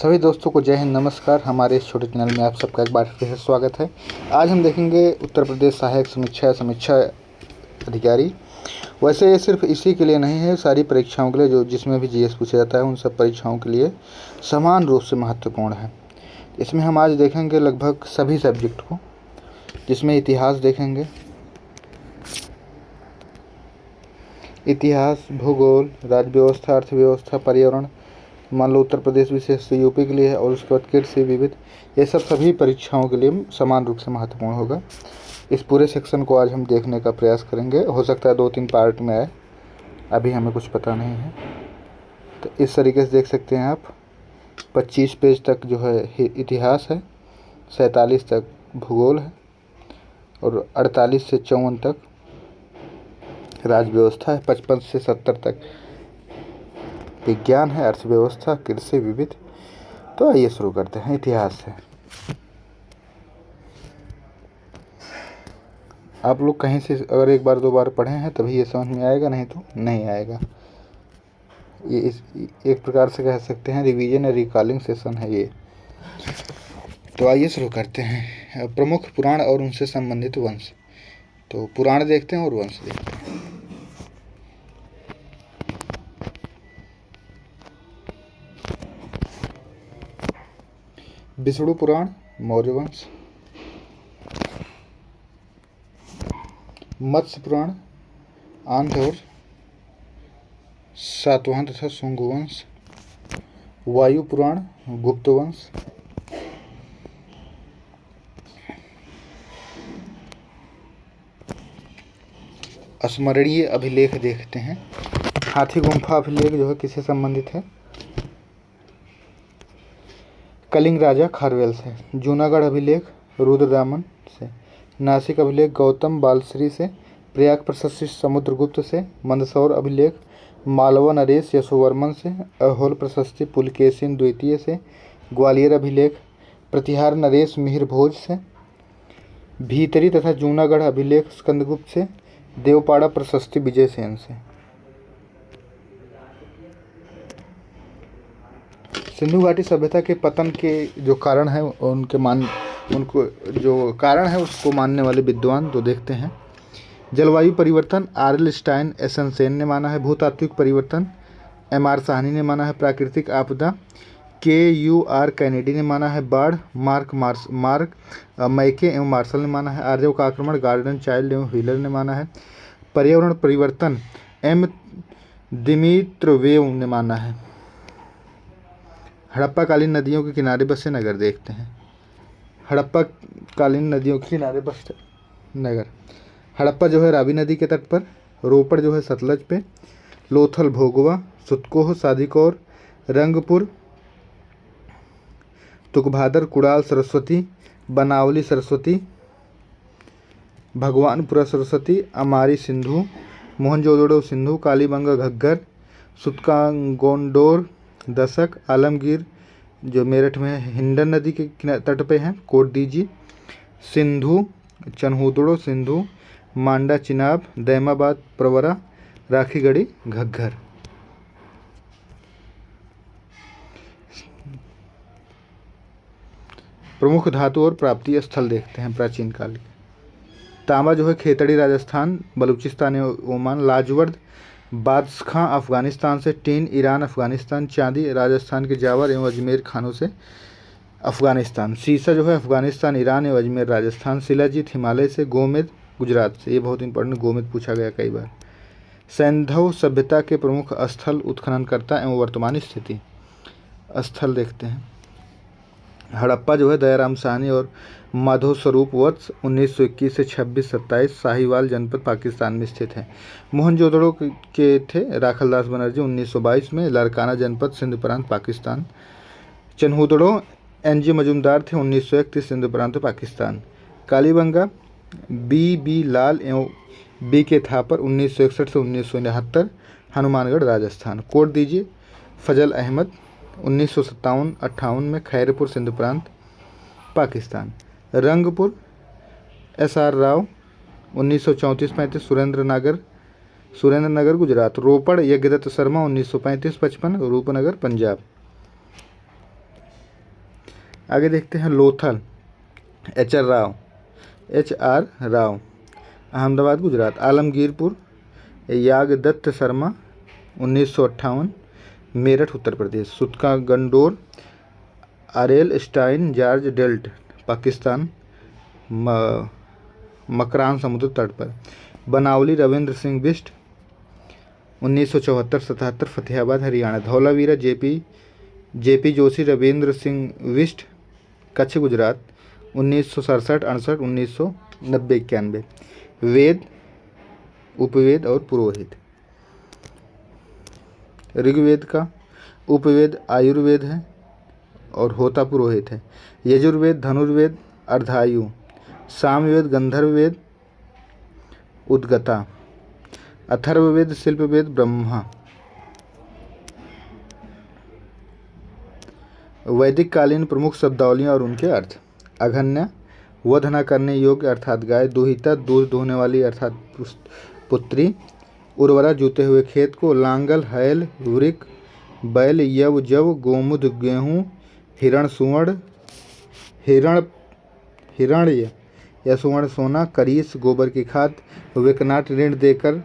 सभी दोस्तों को जय हिंद, नमस्कार। हमारे इस छोटे चैनल में आप सबका एक बार फिर से स्वागत है। आज हम देखेंगे उत्तर प्रदेश सहायक समीक्षा अधिकारी। वैसे ये सिर्फ इसी के लिए नहीं है, सारी परीक्षाओं के लिए जो जिसमें भी जीएस पूछा जाता है उन सब परीक्षाओं के लिए समान रूप से महत्वपूर्ण है। इसमें हम आज देखेंगे लगभग सभी सब्जेक्ट को, जिसमें इतिहास देखेंगे, इतिहास, भूगोल, राज्य व्यवस्था, अर्थव्यवस्था, पर्यावरण, मान लो उत्तर प्रदेश विशेष से यूपी के लिए है, और उसके बाद कृषि विविध, ये सब सभी परीक्षाओं के लिए समान रूप से महत्वपूर्ण होगा। इस पूरे सेक्शन को आज हम देखने का प्रयास करेंगे। हो सकता है 2-3 पार्ट में आए, अभी हमें कुछ पता नहीं है। तो इस तरीके से देख सकते हैं आप, 25 पेज तक जो है इतिहास है, 47 तक भूगोल है, और 48 से 54 तक राज्य व्यवस्था है, 55 से 70 तक विज्ञान है, अर्थव्यवस्था, कृषि विविध। तो आइए शुरू करते हैं इतिहास से। आप लोग कहीं से अगर एक बार 2 बार पढ़े हैं तभी ये समझ में आएगा, नहीं तो नहीं आएगा। ये एक प्रकार से कह सकते हैं रिवीजन या रिकॉलिंग सेशन है ये। तो आइए शुरू करते हैं। प्रमुख पुराण और उनसे संबंधित वंश। तो पुराण देखते हैं और वंश देखते हैं। विष्णु पुराण, मौर्य वंश। मत्स्य पुराण, आंध्र और सातवाहन तथा शुंग वंश। वायु पुराण, गुप्त वंश। स्मरणीय अभिलेख देखते हैं। हाथी गुम्फा अभिलेख जो है किससे संबंधित है? कलिंग राजा खारवेल से। जूनागढ़ अभिलेख रुद्रदामन से। नासिक अभिलेख गौतम बालश्री से। प्रयाग प्रशस्ति समुद्रगुप्त से। मंदसौर अभिलेख मालवा नरेश यशोवर्मन से। अहोल प्रशस्ति पुलकेशिन द्वितीय से। ग्वालियर अभिलेख प्रतिहार नरेश मिहिर भोज से। भीतरी तथा जूनागढ़ अभिलेख स्कंदगुप्त से। देवपाड़ा प्रशस्ति विजय सेन से। सिंधु घाटी सभ्यता के पतन के जो कारण है उनको जो कारण है उसको मानने वाले विद्वान तो देखते हैं। जलवायु परिवर्तन आर.एल. Stine SN. सेन ने माना है। भूतात्विक परिवर्तन एम.आर. साहनी ने माना है। प्राकृतिक आपदा के.यू.आर. कैनेडी ने माना है। बाढ़ मार्क मैके एवं मार्शल ने माना है। आर्यों का आक्रमण गार्डन चाइल्ड एवं व्हीलर ने माना है। पर्यावरण परिवर्तन एम. दिमित्रोवेव ने माना है। हड़प्पा कालीन नदियों के किनारे बसे नगर देखते हैं। हड़प्पा कालीन नदियों के किनारे बसे नगर। हड़प्पा जो है रावी नदी के तट पर। रोपड़ जो है सतलज पे। लोथल भोगवा, सुतकोह, सादिकौर, रंगपुर, तुकभादर, कुड़ाल सरस्वती, बनावली सरस्वती, भगवानपुरा सरस्वती, अमारी सिंधु, मोहनजोदड़ो सिंधु, कालीबंगा घग्गर, सुतकांगोंडोर दशक, आलमगीर जो मेरठ में है, हिंडन नदी के तट पे है, कोटदीजी, सिंधु, चनहुदड़ो सिंधु, मांडा चिनाब, दैमाबाद प्रवरा, राखीगढ़ी घग्गर। प्रमुख धातु और प्राप्ति स्थल देखते हैं प्राचीन काल के। तांबा जो है खेतड़ी राजस्थान, बलूचिस्तान एवं ओमान। लाजवर्द बादशाह अफगानिस्तान से। Tin Iran Afghanistan. चांदी राजस्थान के जावर एवं अजमेर खानों से अफगानिस्तान। सीसा जो है अफगानिस्तान, ईरान एवं अजमेर राजस्थान। शिलाजीत हिमालय से। गोमेद गुजरात से। ये बहुत इंपॉर्टेंट, गोमेद पूछा गया कई बार। सैंधव सभ्यता के प्रमुख स्थल उत्खननकर्ता एवं वर्तमान स्थिति स्थल देखते हैं। हड़प्पा जो है दयाराम साहनी और माधव स्वरूप वत्स 1921 से 26-27 साहिवाल जनपद पाकिस्तान में स्थित है। मोहनजोदड़ो के थे राखलदास बनर्जी 1922 में। लारकाना जनपद सिंध प्रांत पाकिस्तान। चनहुदड़ो एन.जी. मजूमदार थे 1931 सिंध प्रांत पाकिस्तान। कालीबंगा बी लाल एवं बी.के. थापर 1961 से 1969 हनुमानगढ़ राजस्थान। कोड दीजिए फजल अहमद 1957-58 में खैरपुर सिंध प्रांत पाकिस्तान। रंगपुर एस.आर. राव 1934-35 सुरेंद्र नगर गुजरात। रोपड़ यज्ञदत्त शर्मा 1935-55 रूपनगर पंजाब। आगे देखते हैं Lothal, HR Rao, Ahmedabad Gujarat. Alamgirpur, Yagyadatta Sharma, 1958, Meerut Uttar Pradesh. Sutkagen Dor, Aurel Stein George Dales, Pakistan, Makran समुद्र तट पर। बनावली रविंद्र सिंह बिष्ट, 1974-77, फतेहाबाद हरियाणा। धौलावीरा जेपी जोशी रविंद्र सिंह बिष्ट, कच्छ गुजरात, 1967-68, 1990-91। वेद, उपवेद और पुरोहित। ऋग्वेद का उपवेद आयुर्वेद है और होता पुरोहित है। यजुर्वेद धनुर्वेद अर्धायु। सामवेद गंधर्ववेद उद्गता। अथर्ववेद शिल्पवेद ब्रह्मा। वैदिक कालीन प्रमुख शब्दावलियाँ और उनके अर्थ। अघन्या, वध न करने योग्य अर्थात गाय। दुहिता, दूध दोहने वाली अर्थात पुत्री। उर्वरा, जूते हुए खेत को। लांगल, हैल, वृक, बैल, यव, जव, गोमुद, गेहूँ। हिरण, सुवर्ण, हिरण्य या सुवर्ण सोना। करीस, गोबर की खाद। विकनाट, ऋण देकर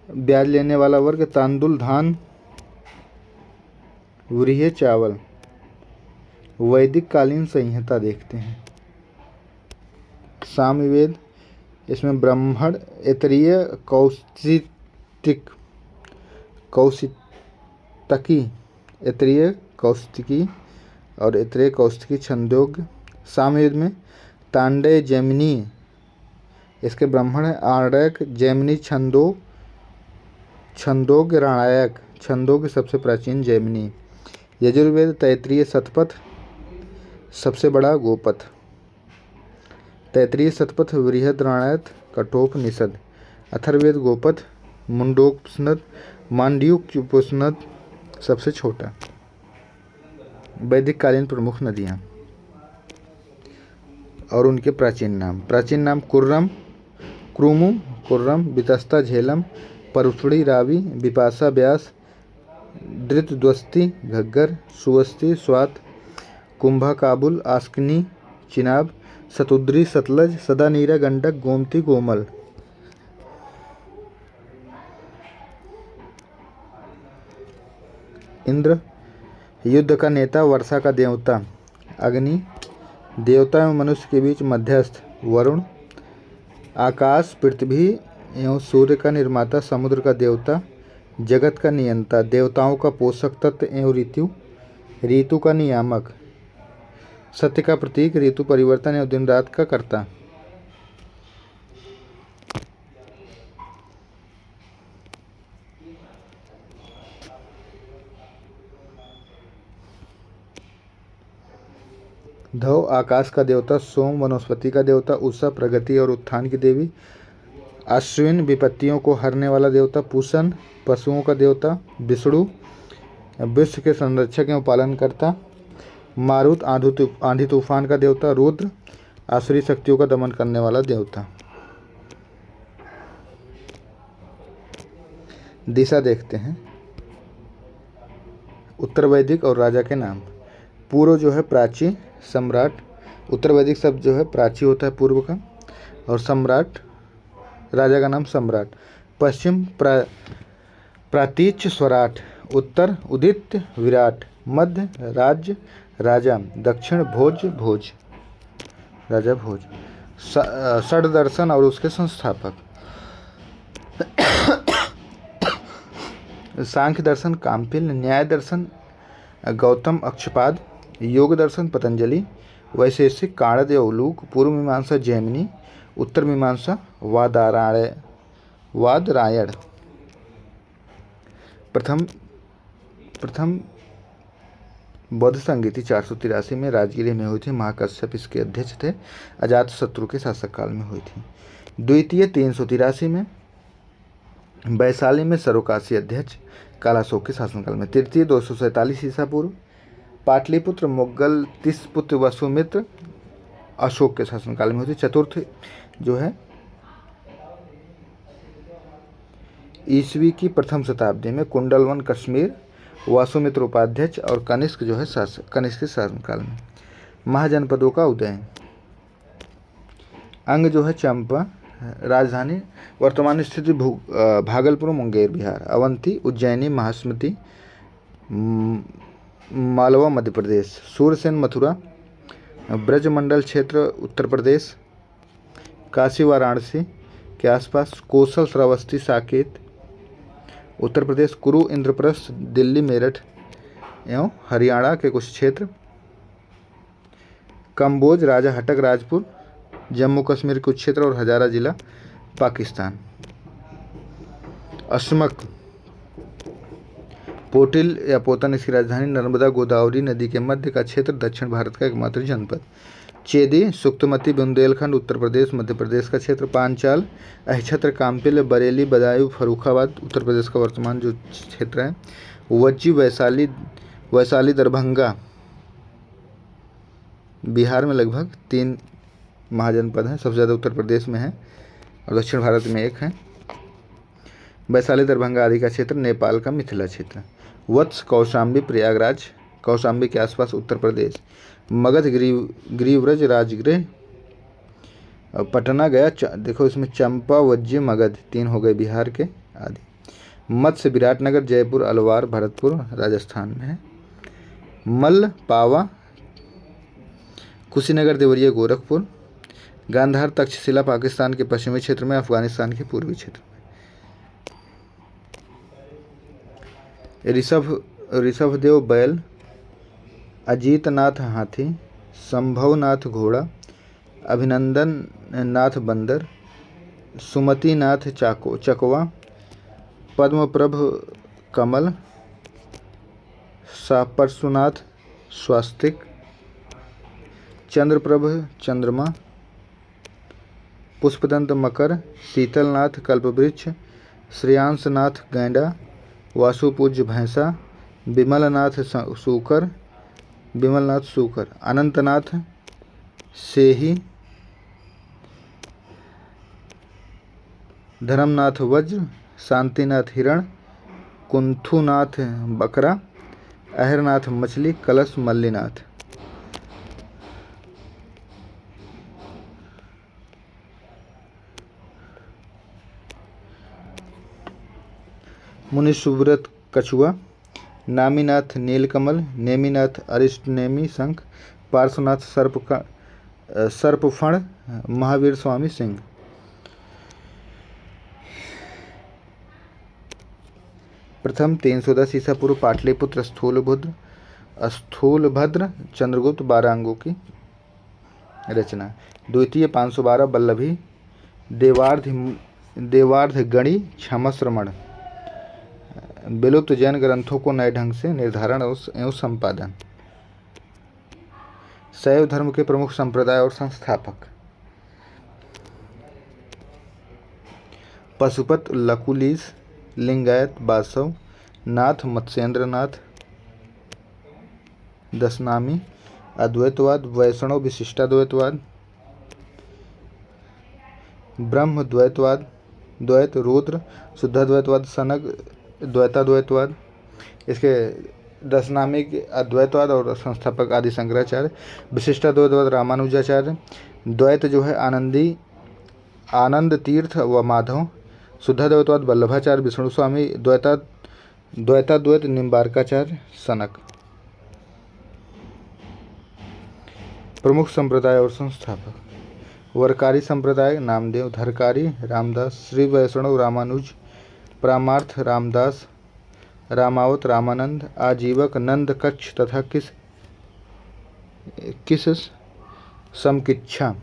ब्याज लेने वाला वर्ग। तांदुल, धान। व्रीहि, चावल। वैदिक कालीन संहिता देखते हैं। सामवेद, इसमें ब्राह्मण, ऐतरेय, कौशितकी और ऐतरेय कौशितकी छंदोग्य। सामवेद में तांडेय, जैमिनी इसके ब्राह्मण है। आरण्यक, जैमिनी, छंदोग्य, राणायक। छंदोग्य सबसे प्राचीन, जैमिनी। यजुर्वेद तैत्तिरीय, शतपथ सबसे बड़ा, गोपथ। तैत्तिरीय, शतपथ, वृहद, राणायत, कठोपनिषद। अथर्ववेद गोपथ, मुंडकोपनिषद, मांडूक्योपनिषद सबसे छोटा। वैदिक कालीन प्रमुख नदियाँ और उनके प्राचीन नाम। प्राचीन नाम कुर्रम, क्रुमु, कुर्रम, वितस्ता, झेलम, परुथड़ी, रावी, बिपाशा, ब्यास, धृतद्वस्ती, घग्गर, सुवस्ती, स्वात, कुंभा, काबुल, आस्किनी, चिनाब, शतुद्री, सतलज, सदानीरा, गंडक, गोमती, गोमल। इंद्र, युद्ध का नेता, वर्षा का देवता। अग्नि, देवता एवं मनुष्य के बीच मध्यस्थ, वरुण। आकाश, पृथ्वी एवं सूर्य का निर्माता, समुद्र का देवता, जगत का नियंता, देवताओं का पोषक तत्व एवं ऋतु का नियामक, सत्य का प्रतीक, ऋतु परिवर्तन एवं दिन रात का कर्ता। धौ, आकाश का देवता, सोम, वनस्पति का देवता, उषा, प्रगति और उत्थान की देवी। अश्विन, विपत्तियों को हरने वाला देवता, पूषण, पशुओं का देवता, विष्णु, विश्व के संरक्षक एवं पालनकर्ता। मारुत, आंधी तूफान का देवता, रुद्र, आसुरी शक्तियों का दमन करने वाला देवता। दिशा देखते हैं। उत्तर वैदिक और राजा के नाम। पूर्व जो है प्राची, सम्राट। उत्तर वैदिक शब्द जो है प्राची होता है पूर्व का, और सम्राट राजा का नाम सम्राट। पश्चिम प्रातीच्य, स्वराट। उत्तर उदित, विराट। मध्य राज्य, राजा। दक्षिण भोज, राजा भोज। षड दर्शन और उसके संस्थापक। सांख्य दर्शन कामपिल, न्याय दर्शन गौतम अक्षपाद, योग दर्शन पतंजलि, वैशेषिक काणद उलूक, पूर्व मीमांसा जैमिनी, उत्तर मीमांसा वादरायण। प्रथम बौद्ध संगीति 483 में राजगीर में हुई थी। महाकश्यप इसके अध्यक्ष थे। अजातशत्रु के शासककाल में हुई थी। द्वितीय 383 में वैशाली में सरोकासी अध्यक्ष कालाशोक के शासनकाल में। तृतीय 247 ईसा पूर्व पाटलिपुत्र मुगल तिसपुत्र वसुमित्र अशोक के शासनकाल में हुई थी। चतुर्थ जो है ईस्वी की प्रथम शताब्दी में कुंडलवन कश्मीर, वासुमित्र उपाध्यक्ष और कनिष्क जो है कनिष्क के शासनकाल में। महाजनपदों का उदय। अंग जो है चंपा, राजधानी वर्तमान स्थिति भागलपुर मुंगेर बिहार। अवंती उज्जैनी महास्मृति मालवा मध्य प्रदेश। सूरसेन मथुरा ब्रजमंडल क्षेत्र उत्तर प्रदेश। काशी वाराणसी के आसपास। कौशल श्रावस्ती साकेत उत्तर प्रदेश। कुरु इंद्रप्रस्थ दिल्ली मेरठ एवं हरियाणा के कुछ क्षेत्र। कंबोज राजा हटक राजपुर जम्मू कश्मीर के कुछ क्षेत्र और हजारा जिला पाकिस्तान। अस्मक पोटिल या पोतन इसकी राजधानी। नर्मदा गोदावरी नदी के मध्य का क्षेत्र दक्षिण भारत का एकमात्र जनपद। चेदी सुक्तमती बुंदेलखंड उत्तर प्रदेश मध्य प्रदेश का क्षेत्र। पांचाल अहिछत्र काम्पिल बरेली बदायूं फर्रुखाबाद उत्तर प्रदेश का वर्तमान जो क्षेत्र है। वज्जी वैशाली दरभंगा बिहार में लगभग 3 महाजनपद हैं, सबसे ज़्यादा उत्तर प्रदेश में है और दक्षिण भारत में 1 है। वैशाली दरभंगा आदि का क्षेत्र नेपाल का मिथिला क्षेत्र। वत्स कौशाम्बी प्रयागराज कौशाम्बी के आसपास उत्तर प्रदेश। मगध गिरिव्रज राजगृह पटना गया। देखो इसमें चंपा वज्जी मगध 3 हो गए बिहार के आदि। मत्स्य विराटनगर जयपुर अलवार भरतपुर राजस्थान में है। मल्ल पावा कुशीनगर देवरिया गोरखपुर। गांधार तक्षशिला पाकिस्तान के पश्चिमी क्षेत्र में, अफगानिस्तान के पूर्वी क्षेत्र में। ऋषभदेव बैल। अजीतनाथ हाथी। संभवनाथ घोड़ा। अभिनंदन नाथ बंदर। सुमतिनाथ चकवा। पद्मप्रभ कमल। परशुनाथ स्वास्तिक। चंद्रप्रभ चंद्रमा। पुष्पदंत मकर। शीतलनाथ कल्पवृक्ष। श्रेयांसनाथ गैंडा। वासुपूज्य भैंसा। विमलनाथ सूकर। अनंतनाथ सेही। धर्मनाथ वज्र। शांतिनाथ हिरण। कुंथुनाथ बकरा। अहरनाथ मछली। कलश मल्लीनाथ। मुनि सुव्रत कछुआ। नामीनाथ नीलकमल। नेमिनाथ अरिष्टनेमी शंख। पार्श्वनाथ सर्पफण। महावीर स्वामी सिंह। प्रथम 310 ईसा पूर्व पाटलिपुत्र स्थूलभद्र चंद्रगुप्त 12 अंगों की रचना। द्वितीय 512 वल्लभी देवार्ध गणी क्षमश्रमण। विलुप्त जैन ग्रंथों को नए ढंग से निर्धारण एवं संपादन। शैव धर्म के प्रमुख संप्रदाय और संस्थापक। पशुपत लकुलीस। लिंगायत बासव। नाथ मत्स्येंद्र नाथ। दशनामी। अद्वैतवाद वैष्णव विशिष्टाद्वैतवाद। ब्रह्म द्वैतवाद। द्वैत रुद्र शुद्धाद्वैतवाद सनग द्वैताद्वैतवाद। इसके दशनामी अद्वैतवाद और संस्थापक आदि शंकराचार्य। विशिष्टाद्वैतवाद रामानुजाचार्य। द्वैत जो है आनंद तीर्थ व माधव। शुद्धाद्वैतवाद वल्लभाचार्य विष्णु स्वामी। द्वैताद्वैत निम्बार्काचार्य सनक। प्रमुख संप्रदाय और संस्थापक। वरकारी संप्रदाय नामदेव। धरकारी रामदास। श्री वैष्णव रामानुज। प्रामार्थ रामदास। रामावत रामानंद। आजीवक नंद कच्छ तथा किस समकिच्छा।